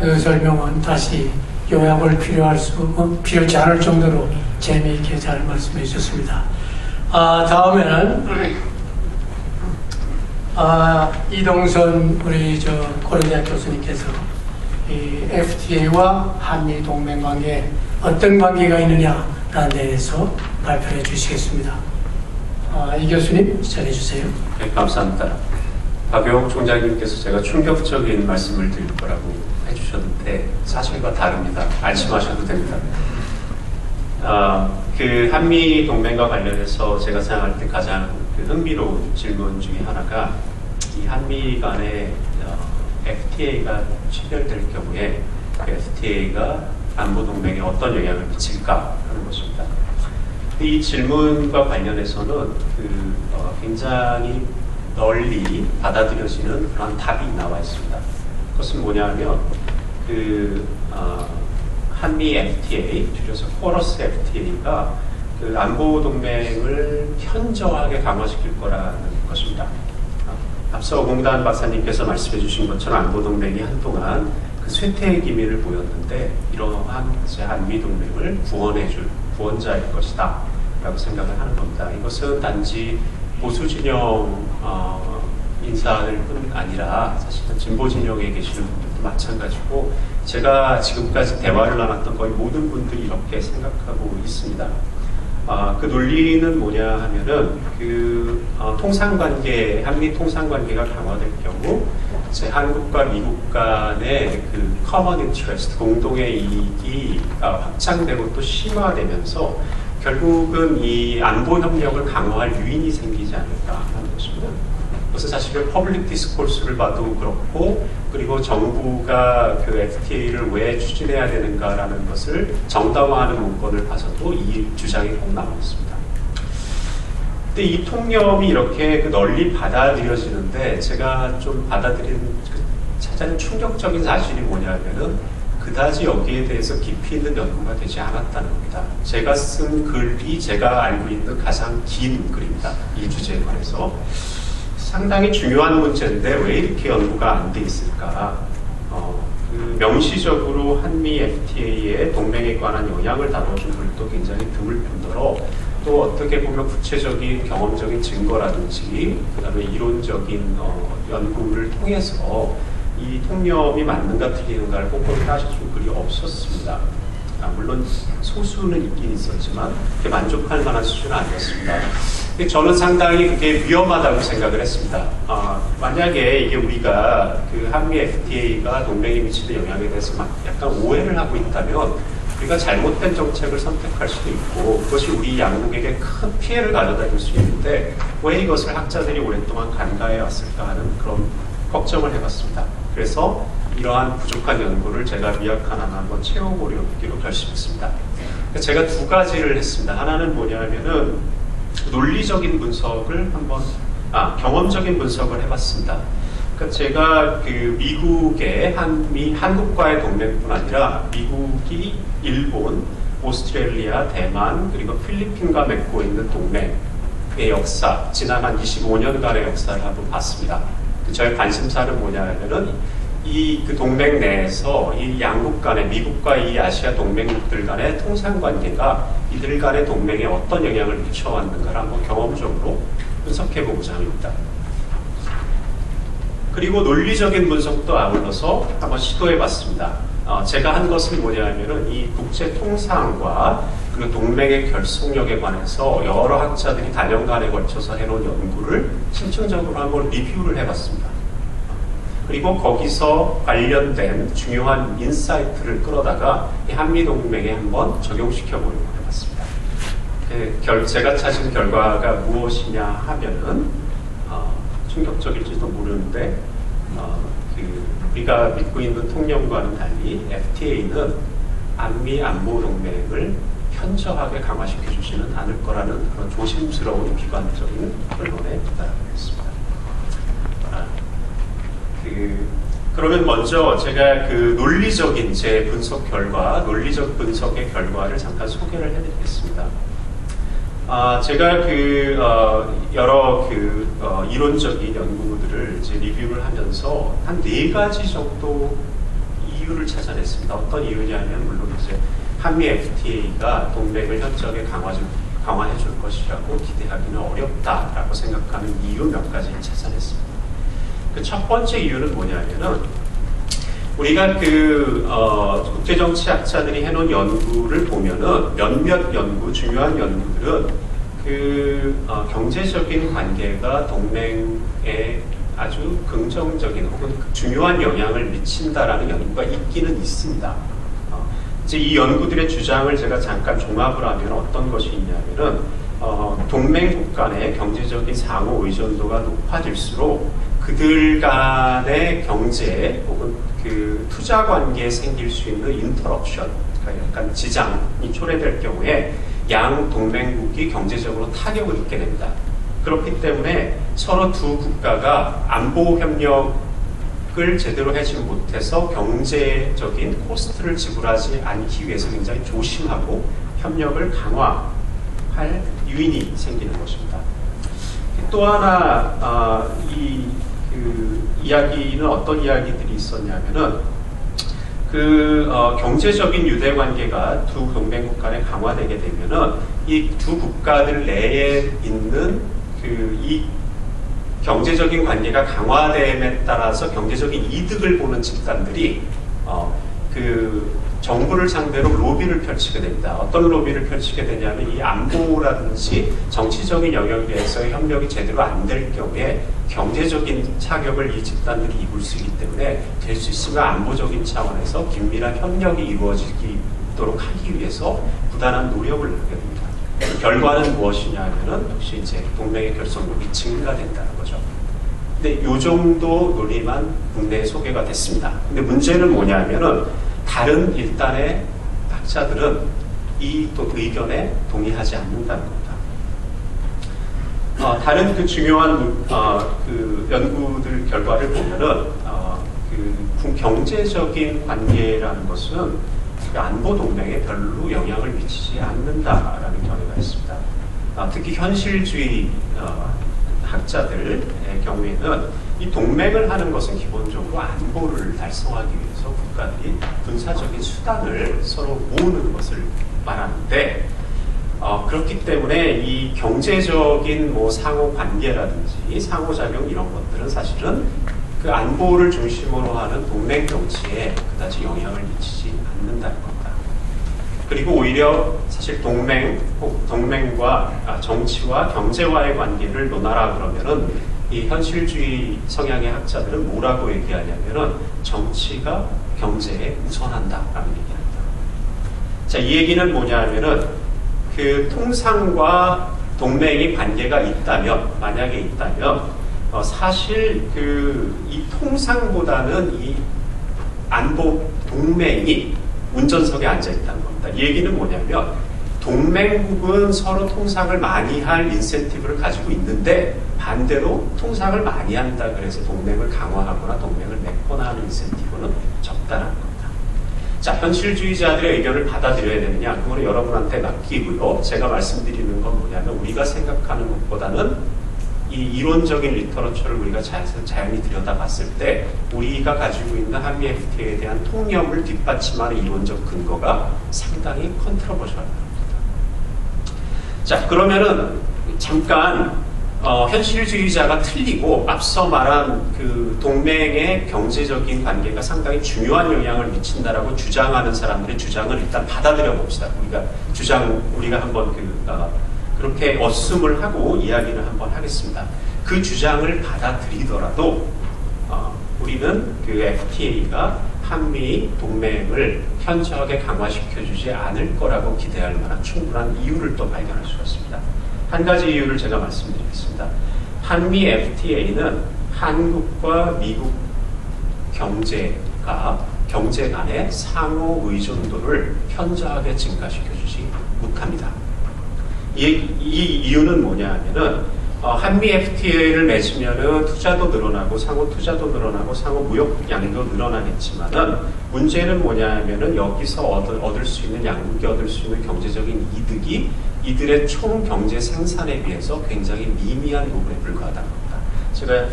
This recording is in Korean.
그 설명은 다시 요약을 필요치 않을 정도로 재미있게 잘 말씀해 주셨습니다. 다음에는 이동선 우리 고려대학 교수님께서 이 FTA와 한미 동맹 관계에 어떤 관계가 있느냐에 대해서 발표해 주시겠습니다. 이 교수님 시작해 주세요. 네, 감사합니다. 박용 총장님께서 제가 충격적인 말씀을 드릴 거라고 해주셨는데 사실과 다릅니다. 안심하셔도 됩니다. 그 한미 동맹과 관련해서 제가 생각할 때 가장 흥미로운 질문 중에 하나가 이 한미 간의 FTA가 체결될 경우에 그 FTA가 안보 동맹에 어떤 영향을 미칠까 하는 것입니다. 이 질문과 관련해서는 굉장히 널리 받아들여지는 그런 답이 나와 있습니다. 그것은 뭐냐면 한미 FTA, 줄여서 코러스 FTA가 그 안보 동맹을 현저하게 강화시킬 거라는 것입니다. 앞서 오공단 박사님께서 말씀해 주신 것처럼 안보 동맹이 한동안 그 쇠퇴의 기미를 보였는데 이러한 한미 동맹을 구원자일 것이다 라고 생각을 하는 겁니다. 이것은 단지 보수 진영 인사들 뿐 아니라 사실은 진보 진영에 계시는 분들도 마찬가지고 제가 지금까지 대화를 나눴던 거의 모든 분들이 이렇게 생각하고 있습니다. 그 논리는 뭐냐 하면은 통상관계, 한미 통상관계가 강화될 경우 한국과 미국 간의 그 common interest, 공동의 이익이 확장되고 또 심화되면서 결국은 이 안보 협력을 강화할 유인이 생기지 않을까 하는 것입니다. 그래서 사실은 퍼블릭 디스코스를 봐도 그렇고 그리고 정부가 그 FTA를 왜 추진해야 되는가라는 것을 정당화하는 문건을 봐서도 이 주장이 꼭 나와 있습니다. 근데 이 통념이 이렇게 널리 받아들여지는데 제가 좀 찾아낸 충격적인 사실이 뭐냐면은 그다지 여기에 대해서 깊이 있는 연구가 되지 않았다는 겁니다. 제가 쓴 글이 제가 알고 있는 가장 긴 글입니다. 이 주제에 관해서. 상당히 중요한 문제인데 왜 이렇게 연구가 안 돼 있을까? 명시적으로 한미 FTA의 동맹에 관한 영향을 다뤄준 글도 굉장히 드물 뿐더러 또 어떻게 보면 구체적인 경험적인 증거라든지 그 다음에 이론적인 연구를 통해서 이 통념이 맞는가 틀리는가를 꼼꼼히 따져준 글이 없었습니다. 물론 소수는 있긴 있었지만 그게 만족할 만한 수준은 아니었습니다. 저는 상당히 그게 위험하다고 생각을 했습니다. 만약에 이게 우리가 그 한미 FTA가 동맹에 미치는 영향에 대해서 약간 오해를 하고 있다면 우리가 잘못된 정책을 선택할 수도 있고 그것이 우리 양국에게 큰 피해를 가져다 줄 수 있는데 왜 이것을 학자들이 오랫동안 간과해 왔을까 하는 그런 걱정을 해봤습니다. 그래서 이러한 부족한 연구를 제가 미약 하나 한번 채워보려기로 결심했습니다. 제가 두 가지를 했습니다. 하나는 뭐냐면은 논리적인 분석을 경험적인 분석을 해봤습니다. 그러니까 제가 미국의 한국과의 동맹뿐 아니라 미국이 일본, 오스트레일리아, 대만 그리고 필리핀과 맺고 있는 동맹의 역사, 지난 한 25년간의 역사를 한번 봤습니다. 저의 관심사는 뭐냐면은 그 동맹 내에서 이 양국 간의 미국과 이 아시아 동맹국들 간의 통상관계가 이들 간의 동맹에 어떤 영향을 미쳐왔는가를 한번 경험적으로 분석해보고자 합니다. 그리고 논리적인 분석도 아울러서 한번 시도해봤습니다. 제가 한 것은 뭐냐면은 이 국제 통상과 그리고 동맹의 결속력에 관해서 여러 학자들이 다년간에 걸쳐서 해놓은 연구를 심층적으로 한번 리뷰를 해봤습니다. 그리고 거기서 관련된 중요한 인사이트를 끌어다가 이 한미동맹에 한번 적용시켜보려고 해봤습니다. 제가 찾은 결과가 무엇이냐 하면은 충격적일지도 모르는데 우리가 믿고 있는 통념과는 달리 FTA는 한미 안보 동맹을 현저하게 강화시켜주지는 않을 거라는 그런 조심스러운 비관적인 결론에 도달하겠습니다. 그러면 먼저 제가 논리적인 제 분석 결과, 논리적 분석의 결과를 잠깐 소개를 해드리겠습니다. 제가 여러 이론적인 연구들을 이제 리뷰를 하면서 한 4가지 정도 이유를 찾아냈습니다. 어떤 이유냐면 물론 이제 한미 FTA가 동맹을 현저하게 강화해 줄 것이라고 기대하기는 어렵다라고 생각하는 이유 몇 가지를 찾아냈습니다. 그 첫 번째 이유는 뭐냐면은 우리가 국제정치학자들이 해놓은 연구를 보면은 몇몇 연구, 중요한 연구들은 경제적인 관계가 동맹에 아주 긍정적인 혹은 중요한 영향을 미친다라는 연구가 있기는 있습니다. 이제 이 연구들의 주장을 제가 잠깐 종합을 하면 어떤 것이 있냐면은 동맹국 간의 경제적인 상호 의존도가 높아질수록 그들 간의 경제 혹은 투자 관계에 생길 수 있는 인터럽션, 그러니까 약간 지장이 초래될 경우에 양 동맹국이 경제적으로 타격을 입게 됩니다. 그렇기 때문에 서로 두 국가가 안보 협력을 제대로 하지 못해서 경제적인 코스트를 지불하지 않기 위해서 굉장히 조심하고 협력을 강화할 요인이 생기는 것입니다. 또 하나 이야기는 어떤 이야기들이 있었냐면은 경제적인 유대 관계가 두 동맹국 간에 강화되게 되면은 이 두 국가들 내에 있는 이 경제적인 관계가 강화됨에 따라서 경제적인 이득을 보는 집단들이 정부를 상대로 로비를 펼치게 됩니다. 어떤 로비를 펼치게 되냐면 이 안보라든지 정치적인 영역에서의 협력이 제대로 안 될 경우에 경제적인 타격을 이 집단들이 입을 수 있기 때문에 될 수 있으면 안보적인 차원에서 긴밀한 협력이 이루어지도록 하기 위해서 부단한 노력을 하게 됩니다. 결과는 무엇이냐 하면은 역시 이제 동맹의 결속력이 증가된다는 거죠. 근데 이 정도 논리만 국내에 소개가 됐습니다. 근데 문제는 뭐냐면은 다른 일단의 학자들은 이 의견에 동의하지 않는다는 겁니다. 다른 중요한 연구들 결과를 보면은 경제적인 관계라는 것은 안보 동맹에 별로 영향을 미치지 않는다라는 견해가 있습니다. 특히 현실주의 학자들의 경우에는 이 동맹을 하는 것은 기본적으로 안보를 달성하기 위해서 국가들이 군사적인 수단을 서로 모으는 것을 말하는데 그렇기 때문에 이 경제적인 상호 관계라든지 상호작용 이런 것들은 사실은 그 안보를 중심으로 하는 동맹 정치에 그다지 영향을 미치지 않는다는 겁니다. 그리고 오히려 사실 동맹과 정치와 경제와의 관계를 논하라 그러면은 이 현실주의 성향의 학자들은 뭐라고 얘기하냐면은 정치가 경제에 우선한다라는 얘기합니다. 자, 이 얘기는 뭐냐면은 통상과 동맹이 관계가 있다면, 만약에 있다면 사실 이 통상보다는 이 안보 동맹이 운전석에 앉아 있다는 겁니다. 이 얘기는 뭐냐면 동맹국은 서로 통상을 많이 할 인센티브를 가지고 있는데 반대로 통상을 많이 한다 그래서 동맹을 강화하거나 동맹을 맺거나 하는 인센티브는 적다라는 겁니다. 자, 현실주의자들의 의견을 받아들여야 되느냐? 그거는 여러분한테 맡기고요. 제가 말씀드리는 건 뭐냐면 우리가 생각하는 것보다는 이 이론적인 리터러처를 우리가 자연히 들여다봤을 때 우리가 가지고 있는 한미 FTA에 대한 통념을 뒷받침하는 이론적 근거가 상당히 컨트로버셜합니다. 자, 그러면은 잠깐 현실주의자가 틀리고 앞서 말한 동맹의 경제적인 관계가 상당히 중요한 영향을 미친다라고 주장하는 사람들의 주장을 일단 받아들여 봅시다. 우리가 한번 그렇게 어슴을 하고 이야기를 한번 하겠습니다. 그 주장을 받아들이더라도 우리는 FTA가 한미 동맹을 현저하게 강화시켜주지 않을 거라고 기대할 만한 충분한 이유를 또 발견할 수가 있습니다. 한 가지 이유를 제가 말씀드리겠습니다. 한미 FTA는 한국과 미국 경제 간의 상호 의존도를 현저하게 증가시켜주지 못합니다. 이 이유는 뭐냐 하면은 한미 FTA를 맺으면은 투자도 늘어나고 상호 투자도 늘어나고 상호 무역 양도 늘어나겠지만은 문제는 뭐냐 하면은 여기서 얻을 수 있는 양국이 얻을 수 있는 경제적인 이득이 이들의 총 경제 생산에 비해서 굉장히 미미한 부분에 불과하다는 겁니다. 제가